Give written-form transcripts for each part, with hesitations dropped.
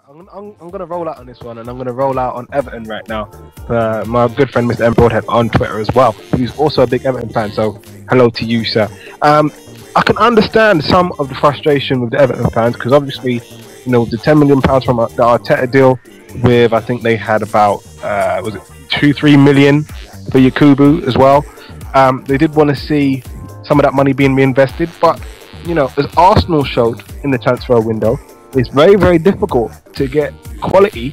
I'm going to roll out on this one, and I'm going to roll out on Everton right now. My good friend Mr. M. Broadhead on Twitter as well, who's also a big Everton fan, so hello to you, sir. I can understand some of the frustration with the Everton fans, because obviously, you know, the £10 million from the Arteta deal, with I think they had about, was it 2-3 million for Yakubu as well. They did want to see some of that money being reinvested, but, you know, as Arsenal showed in the transfer window, it's very, very difficult to get quality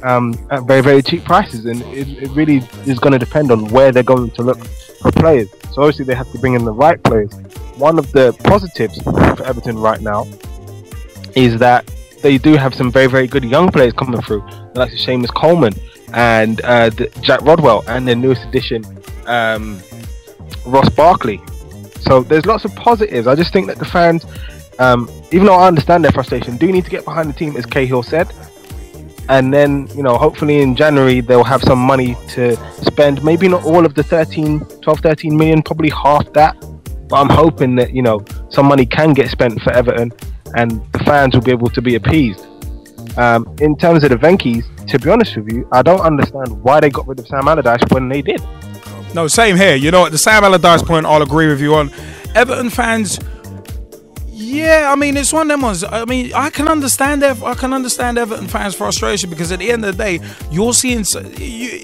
at very, very cheap prices, and it really is going to depend on where they're going to look for players. So obviously they have to bring in the right players. One of the positives for Everton right now is that they do have some very, very good young players coming through, like Seamus Coleman and Jack Rodwell, and their newest addition, Ross Barkley. So there's lots of positives. I just think that the fans, even though I understand their frustration, do need to get behind the team, as Cahill said. And then, you know, hopefully in January they'll have some money to spend. Maybe not all of the 13 million, probably half that. But I'm hoping that, you know, some money can get spent for Everton and the fans will be able to be appeased. In terms of the Venkies, to be honest with you, I don't understand why they got rid of Sam Allardyce when they did. No, same here. You know, at the Sam Allardyce point, I'll agree with you on. Everton fans, yeah, I mean, it's one of them ones. I mean, I can understand Everton fans' frustration, because at the end of the day, you're seeing.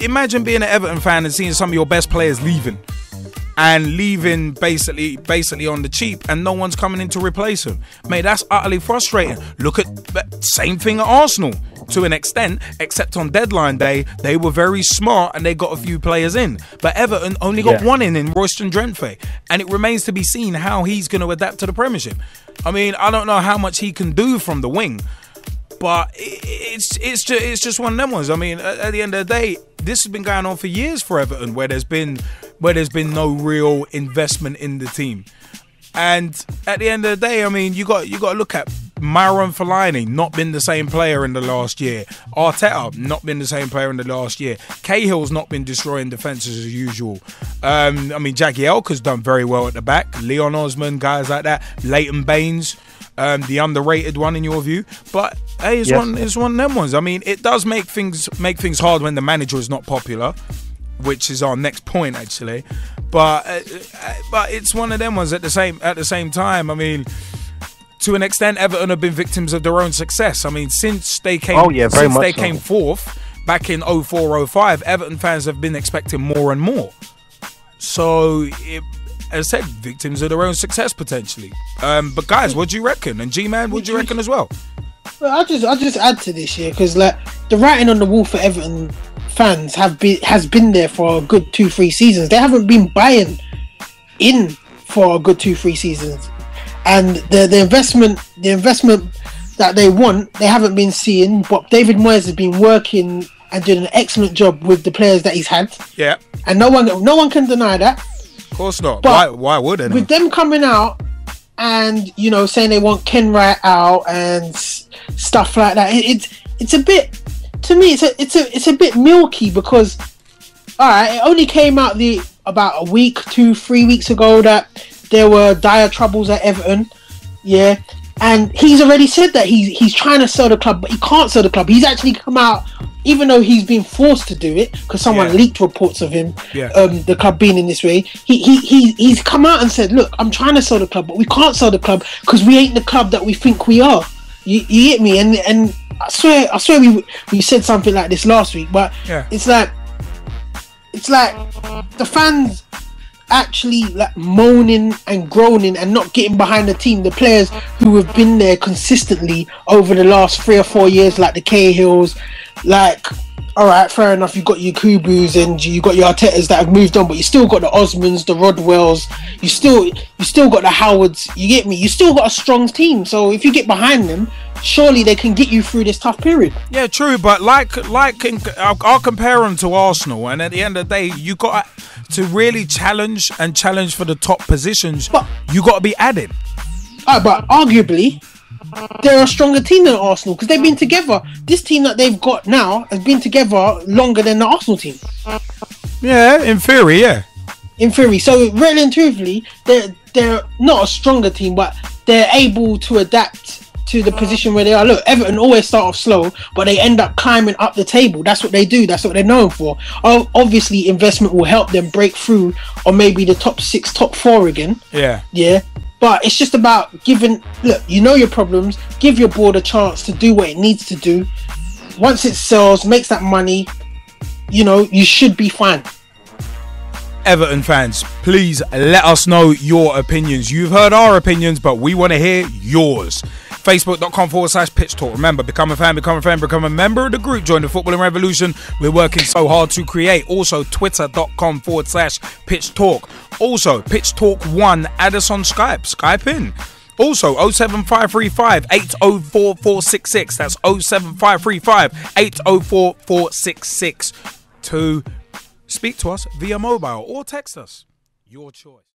Imagine being an Everton fan and seeing some of your best players leaving, and leaving basically on the cheap, and no one's coming in to replace them. Mate, that's utterly frustrating. Look at same thing at Arsenal to an extent, except on deadline day, they were very smart and they got a few players in. But Everton only got one in Royston Drenthe, and it remains to be seen how he's going to adapt to the Premiership. I mean, I don't know how much he can do from the wing, but it's just one of them ones. I mean, at the end of the day, this has been going on for years for Everton, where there's been no real investment in the team. And at the end of the day, I mean, you got to look at Myron Fellaini, not been the same player in the last year. Arteta, not been the same player in the last year. Cahill's not been destroying defences as usual. I mean, Jagielka's done very well at the back. Leon Osman, guys like that. Leighton Baines, the underrated one in your view. But hey, it's one of them ones. I mean, it does make things hard when the manager is not popular, which is our next point actually. But it's one of them ones at the same time. I mean, to an extent, Everton have been victims of their own success. I mean, since they came fourth back in 04-05, Everton fans have been expecting more and more. So, as I said, victims of their own success potentially. But guys, what do you reckon? And G-Man, what do you reckon as well? Well, I'll just add to this here, because like the writing on the wall for Everton fans has been there for a good 2-3 seasons. They haven't been buying in for a good 2-3 seasons, and the investment that they want, they haven't been seeing. But David Moyes has been working and doing an excellent job with the players that he's had. Yeah, and no one can deny that. Of course not. But why would they? With them coming out and, you know, saying they want Ken Wright out and stuff like that, it's a bit. To me, it's a bit milky, because, all right, it only came out about a week, 2-3 weeks ago that there were dire troubles at Everton, yeah, and he's already said that he's trying to sell the club, but he can't sell the club. He's actually come out, even though he's been forced to do it because someone leaked reports of him, the club being in this way. He's come out and said, look, I'm trying to sell the club, but we can't sell the club because we ain't the club that we think we are. You get me? And I swear we said something like this last week, but it's like the fans actually like moaning and groaning and not getting behind the team. The players who have been there consistently over the last 3 or 4 years, like the Cahills, like, all right, fair enough, you got your Kubus and you got your Artetas that have moved on, but you still got the Osmans, the Rodwells, you still got the Howards. You get me? You still got a strong team. So if you get behind them, surely they can get you through this tough period. Yeah, true. But I'll compare them to Arsenal, and at the end of the day, you got to really challenge for the top positions. But you got to be added. But arguably, they're a stronger team than Arsenal because they've been together. This team that they've got now has been together longer than the Arsenal team. Yeah, in theory, yeah. In theory. So, really and truthfully, they're not a stronger team, but they're able to adapt to the position where they are. Look, Everton always start off slow, but they end up climbing up the table. That's what they do. That's what they're known for. Obviously, investment will help them break through on maybe the top 6, top 4 again. Yeah. But it's just about look, you know your problems, give your board a chance to do what it needs to do. Once it sells, makes that money, you know, you should be fine. Everton fans, please let us know your opinions. You've heard our opinions, but we want to hear yours. Facebook.com/Pitch Talk. Remember, become a fan, become a friend, become a member of the group. Join the footballing revolution we're working so hard to create. Also, Twitter.com/Pitch Talk. Also, Pitch Talk 1. Add us on Skype. Skype in. Also, 07535 804 466. That's 07535 804 466 to speak to us via mobile or text us. Your choice.